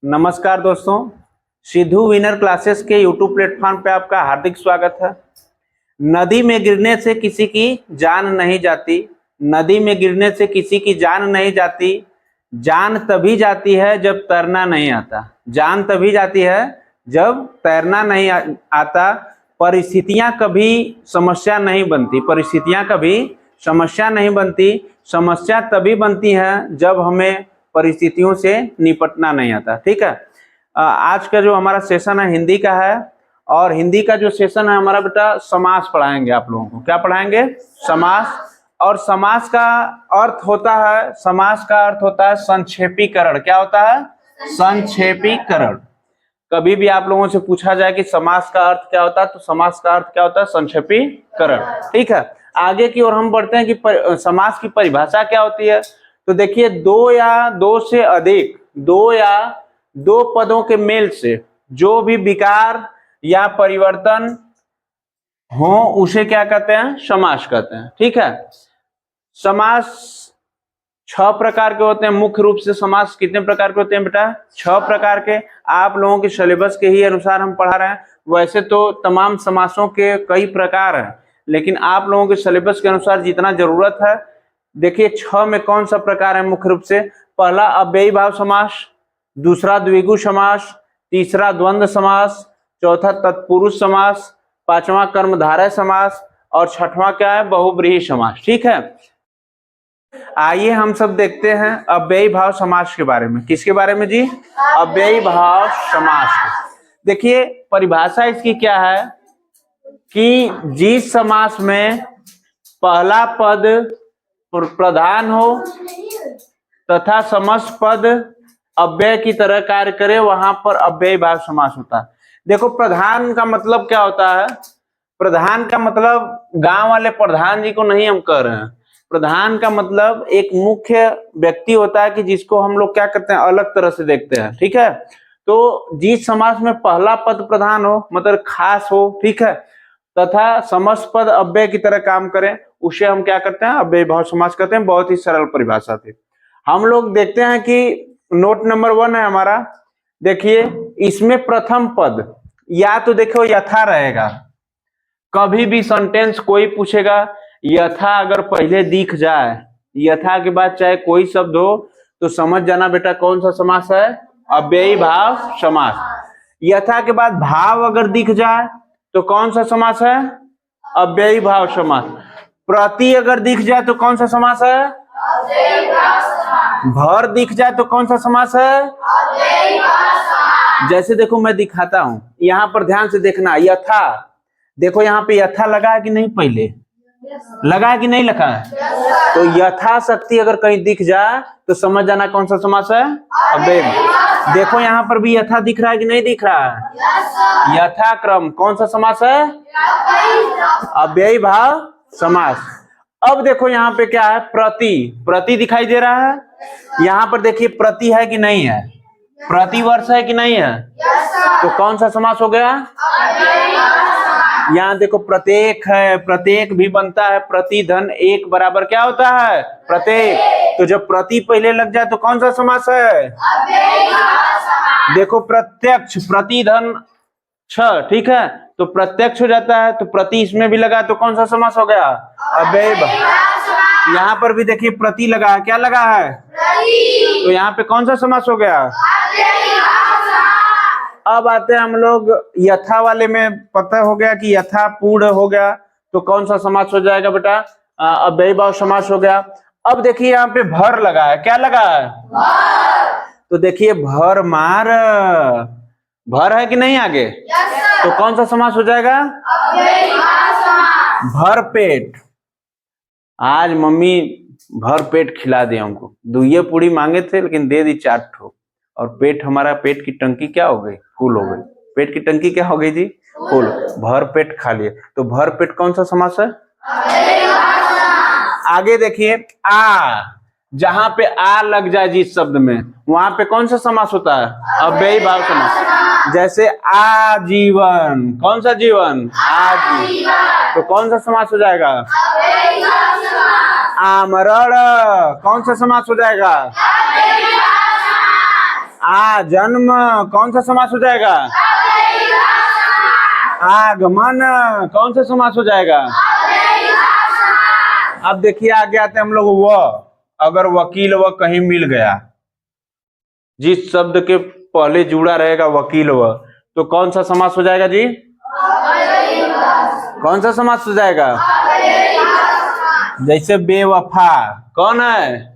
नमस्कार दोस्तों, Sidhu winner classes के यूट्यूब प्लेटफॉर्म पे आपका हार्दिक स्वागत है। नदी में गिरने से किसी की जान नहीं जाती, नदी में गिरने से किसी की जान नहीं जाती। जान तभी जाती है जब तैरना नहीं आता, जान तभी जाती है जब तैरना नहीं आता। परिस्थितियां कभी समस्या नहीं बनती, परिस्थितियां कभी समस्या नहीं बनती। समस्या तभी बनती है जब हमें परिस्थितियों से निपटना नहीं आता। ठीक है, आज का जो हमारा सेशन है हिंदी का है, और हिंदी का जो सेशन है हमारा बेटा समास पढ़ाएंगे आप लोगों को। क्या पढ़ाएंगे? समास। और समास का अर्थ होता है, समास का अर्थ होता है संक्षेपीकरण। क्या होता है? संक्षेपीकरण। कभी भी आप लोगों से पूछा जाए कि समास का अर्थ क्या होता है, तो समास का अर्थ क्या होता है? संक्षेपीकरण। ठीक है, आगे की ओर हम बढ़ते हैं कि समास की परिभाषा क्या होती है। तो देखिए, दो या दो से अधिक, दो या दो पदों के मेल से जो भी विकार या परिवर्तन हो उसे क्या कहते हैं? समास कहते हैं। ठीक है, समास 6 प्रकार के होते हैं। मुख्य रूप से समास कितने प्रकार के होते हैं बेटा? 6 प्रकार के। आप लोगों के सिलेबस के ही अनुसार हम पढ़ा रहे हैं। वैसे तो तमाम समासों के कई प्रकार हैं, लेकिन आप लोगों के सिलेबस के अनुसार जितना जरूरत है, देखिए 6 में कौन सा प्रकार है मुख्य रूप से। पहला अव्ययी भाव समास, दूसरा द्विगु समास, तीसरा द्वंद्व समास, चौथा तत्पुरुष समास, पांचवा कर्मधारय समास, और छठवां क्या है? बहुब्रीहि समास। ठीक है, आइए हम सब देखते हैं अव्ययी भाव समास के बारे में। किसके बारे में जी? अव्ययी भाव समास। देखिए, परिभाषा इसकी क्या है कि जिस समास में पहला पद प्रधान हो तथा समस्त पद अव्यय की तरह कार्य करे, वहां पर अव्ययी भाव समास होता है। देखो, प्रधान का मतलब क्या होता है? प्रधान का मतलब गांव वाले प्रधान जी को नहीं हम कह रहे हैं। प्रधान का मतलब एक मुख्य व्यक्ति होता है कि जिसको हम लोग क्या करते हैं? अलग तरह से देखते हैं। ठीक है, तो जिस समास में पहला पद प्रधान हो, मतलब खास हो, ठीक है, तथा समस्त पद अव्यय की तरह काम करें, उसे हम क्या करते हैं? अव्ययी भाव समास कहते हैं। बहुत ही सरल परिभाषा थी। हम लोग देखते हैं कि नोट नंबर 1 है हमारा। देखिए, इसमें प्रथम पद या तो देखो यथा रहेगा। कभी भी सेंटेंस कोई पूछेगा, यथा अगर पहले दिख जाए, यथा के बाद चाहे कोई शब्द हो, तो समझ जाना बेटा कौन सा समास है? अव्ययी भाव समास। यथा के बाद भाव अगर दिख जाए तो कौन सा समास है? अव्ययी भाव समास। प्रति अगर दिख जाए तो कौन सा समास है? अव्ययी भाव समास। भर दिख जाए तो कौन सा समास है? अव्ययी भाव समास। जैसे देखो, मैं दिखाता हूं, यहां पर ध्यान से देखना। यथा, देखो यहाँ पे यथा लगा है कि नहीं? पहले लगा है कि नहीं लगा है? तो यथाशक्ति अगर कहीं दिख जाए तो समझ जाना कौन सा समास है? अव्ययी। देखो यहाँ पर भी यथा दिख रहा है कि नहीं दिख रहा है? यथाक्रम कौन सा समास है? अव्ययी भाव समास। अब देखो यहाँ पे क्या है? प्रति, प्रति दिखाई दे रहा है। यहाँ पर देखिए, प्रति है कि नहीं है? प्रतिवर्ष है कि नहीं है? तो कौन सा समास हो गया? यहाँ देखो, प्रत्येक है, प्रत्येक भी बनता है। प्रति धन एक बराबर क्या होता है? प्रत्येक। तो जब प्रति पहले लग जाए तो कौन सा समास है? देखो, प्रत्यक्ष, प्रति धन 6, ठीक है, तो प्रत्यक्ष हो जाता है। तो प्रति इसमें भी लगा तो कौन सा समास हो गया? अव्ययी भाव। यहाँ पर भी देखिए प्रति लगा है, क्या लगा है? तो यहाँ पे कौन सा समास हो गया? अब आते हैं हम लोग यथा वाले में। पता हो गया कि यथा पूर्ण हो गया तो कौन सा समास हो जाएगा बेटा? अव्ययी भाव समास हो गया। अब देखिए यहाँ पे भर लगा है, क्या लगा है? तो देखिए, भर मार, भर है कि नहीं आगे? तो कौन सा समास हो जाएगा? भर पेट। आज मम्मी भर पेट खिला दी हमको। दुइये पूड़ी मांगे थे लेकिन दे दी 4 ठो, और पेट, हमारा पेट की टंकी क्या हो गई? फुल हो गई। पेट की टंकी क्या हो गई जी? फुल। भर पेट खा लिए। तो भर पेट कौन सा समास है? आगे देखिए, आ, जहां पे आ लग जाए जिस शब्द में, वहां पे कौन सा समास होता है? अव्ययी भाव समास। जैसे आजीवन, कौन सा जीवन? आजीवन। तो कौन सा समास हो जाएगा? आमरण, कौन सा समास हो जाएगा? जन्म कौन सा समास हो जाएगा? आगमन कौन सा समास हो जाएगा? अब देखिए आगे आते हैं हम लोग व। अगर वकील व कहीं मिल गया, जिस शब्द के पहले जुड़ा रहेगा वकील व, तो कौन सा समास हो जाएगा जी? कौन सा समास हो जाएगा? जैसे बेवफा कौन है?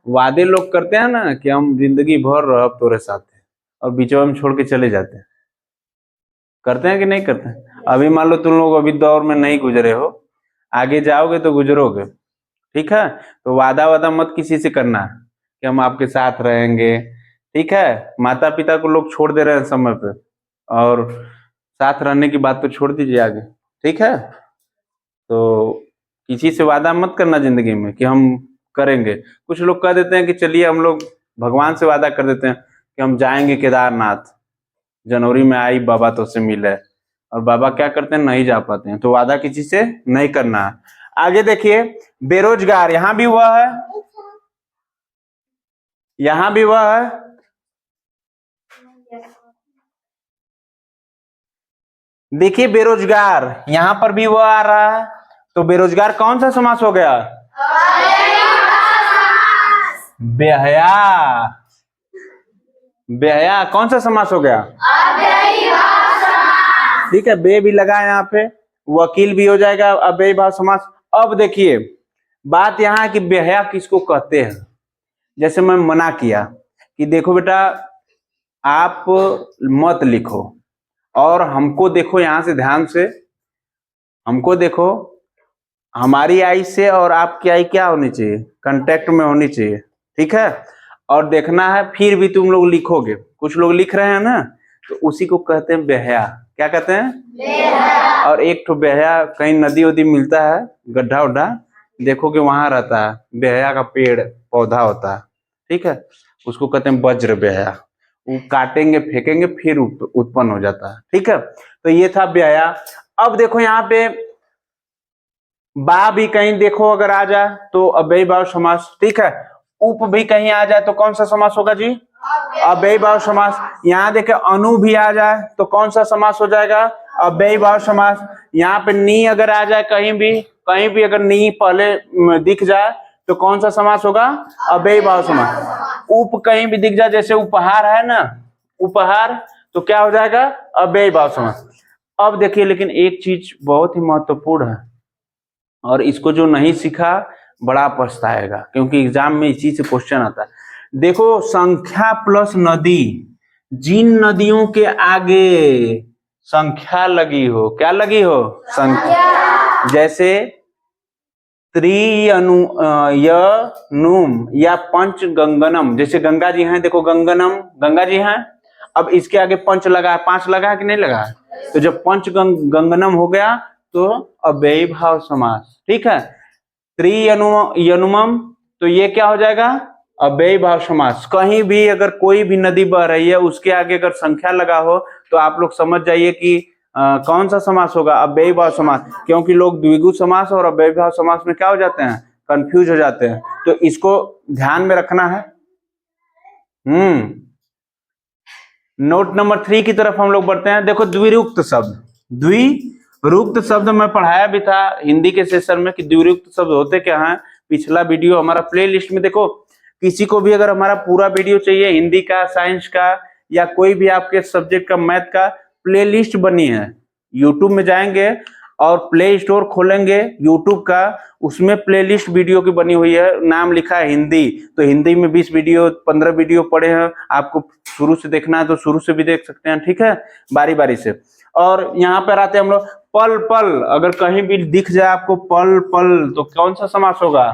वादे लोग करते हैं ना कि हम जिंदगी भर रह तोरे साथ है, और बीचवा में छोड़ के चले जाते हैं। करते हैं कि नहीं करते हैं? अभी मान लो तुम लोग अभी दौर में नहीं गुजरे हो, आगे जाओगे तो गुजरोगे, ठीक है? तो वादा मत किसी से करना कि हम आपके साथ रहेंगे, ठीक है? माता पिता को लोग छोड़ दे रहे हैं समय पे, और साथ रहने की बात तो छोड़ दीजिए आगे, ठीक है? तो किसी से वादा मत करना जिंदगी में कि हम करेंगे। कुछ लोग कह देते हैं कि चलिए हम लोग भगवान से वादा कर देते हैं कि हम जाएंगे केदारनाथ, जनवरी में आई बाबा तो से मिले, और बाबा क्या करते हैं? नहीं जा पाते हैं। तो वादा किसी से नहीं करना है। आगे देखिए बेरोजगार, यहां भी हुआ है, यहां भी हुआ है। देखिए बेरोजगार यहां पर भी वह आ रहा है, तो बेरोजगार कौन सा समास हो गया? बेहया। बेहया कौन सा समास हो गया? ठीक है, बे भी लगा यहाँ पे, वकील भी हो जाएगा अव्ययी भाव समास। अब देखिए बात यहाँ है कि बेहया किसको कहते हैं। जैसे मैं मना किया कि देखो बेटा आप मत लिखो, और हमको देखो यहां से ध्यान से, हमको देखो, हमारी आई से और आपकी आई क्या होनी चाहिए? कांटेक्ट में होनी चाहिए, ठीक है? और देखना है फिर भी तुम लोग लिखोगे। कुछ लोग लिख रहे हैं ना, तो उसी को कहते हैं बेहया। क्या कहते हैं? बेहया। और एक तो बेहया कहीं नदी वदी मिलता है, गड्ढा उड्ढा देखोगे वहां रहता है, बेहया का पेड़ पौधा होता है, ठीक है? उसको कहते हैं वज्र बेहया। वो काटेंगे फेंकेंगे फिर उत्पन्न हो जाता है, ठीक है? तो ये था बेहया। अब देखो यहाँ पे बा भी कहीं देखो अगर आ जाए तो अव्ययी भाव समास, ठीक है? उप भी कहीं आ जाए तो कौन सा समास होगा जी? अव्ययी भाव समास। यहाँ देखे अनु भी आ जाए तो कौन सा समास हो जाएगा? अव्ययी भाव समास। यहाँ पे नी अगर आ जाए कहीं भी अगर नी पहले दिख जाए तो कौन सा समास होगा? अव्ययी भाव समास। उप कहीं भी दिख जाए, जैसे उपहार है ना, उपहार, तो क्या हो जाएगा? अव्ययी भाव समास। अब देखिए लेकिन एक चीज बहुत ही महत्वपूर्ण है, और इसको जो नहीं सीखा बड़ा पछताएगा, क्योंकि एग्जाम में इसी से क्वेश्चन आता है। देखो संख्या प्लस नदी, जिन नदियों के आगे संख्या लगी हो, क्या लगी हो? संख्या। जैसे त्रियनुम या पंचगंगनम, जैसे गंगा जी हैं, देखो गंगनम गंगा जी हैं, अब इसके आगे पंच लगा है, पांच लगा है कि नहीं लगा है? तो जब पंच गंगनम हो गया तो अव्ययी भाव समास, ठीक है? त्रियनुमम, तो ये क्या हो जाएगा? अव्ययी भाव समास। कहीं भी अगर कोई भी नदी बह रही है उसके आगे अगर संख्या लगा हो तो आप लोग समझ जाइए कि कौन सा समास होगा? अव्ययी भाव समास। क्योंकि लोग द्विगु समास और अव्ययी भाव समास में क्या हो जाते हैं? कंफ्यूज हो जाते हैं। तो इसको ध्यान में रखना है। नोट नंबर 3 की तरफ हम लोग बढ़ते हैं। देखो द्विरुक्त शब्द, द्विरुक्त शब्द मैं पढ़ाया भी था हिंदी के सेशन में कि द्विरुक्त शब्द होते क्या हैं। पिछला वीडियो हमारा प्ले लिस्ट में देखो। किसी को भी अगर हमारा पूरा वीडियो चाहिए, हिंदी का, साइंस का, या कोई भी आपके सब्जेक्ट का, मैथ का, प्ले लिस्ट बनी है। यूट्यूब में जाएंगे और प्ले स्टोर खोलेंगे यूट्यूब का, उसमें प्लेलिस्ट वीडियो की बनी हुई है, नाम लिखा है हिंदी। तो हिंदी में 20 वीडियो 15 वीडियो पड़े हैं, आपको शुरू से देखना है तो शुरू से भी देख सकते हैं, ठीक है? बारी बारी से। और यहाँ पर आते हैं हम लोग पल पल, अगर कहीं भी दिख जाए आपको पल पल तो कौन सा समास होगा?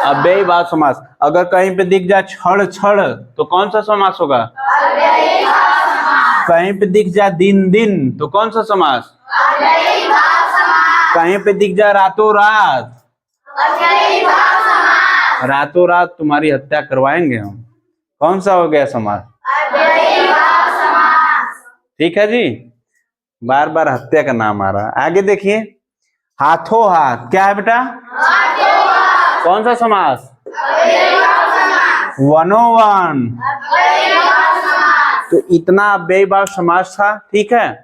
अव्ययी भाव समास। अगर कहीं पे दिख जाए क्षण क्षण तो कौन सा समास होगा? अव्ययी भाव समास। कहीं पे दिख जाए दिन दिन तो कौन सा समास? अव्ययी भाव समास। कहीं पे दिख जाए रातों रात, अव्ययी भाव समास। रातों रात तुम्हारी हत्या करवाएंगे हम, कौन सा हो गया समास? अव्ययी भाव समास। ठीक है जी, बार बार हत्या का नाम आ रहा है। आगे देखिए हाथों हाथ, क्या है बेटा? हाथों हाथ। कौन सा समास? 101। तो इतना अव्ययीभाव समास था, ठीक है।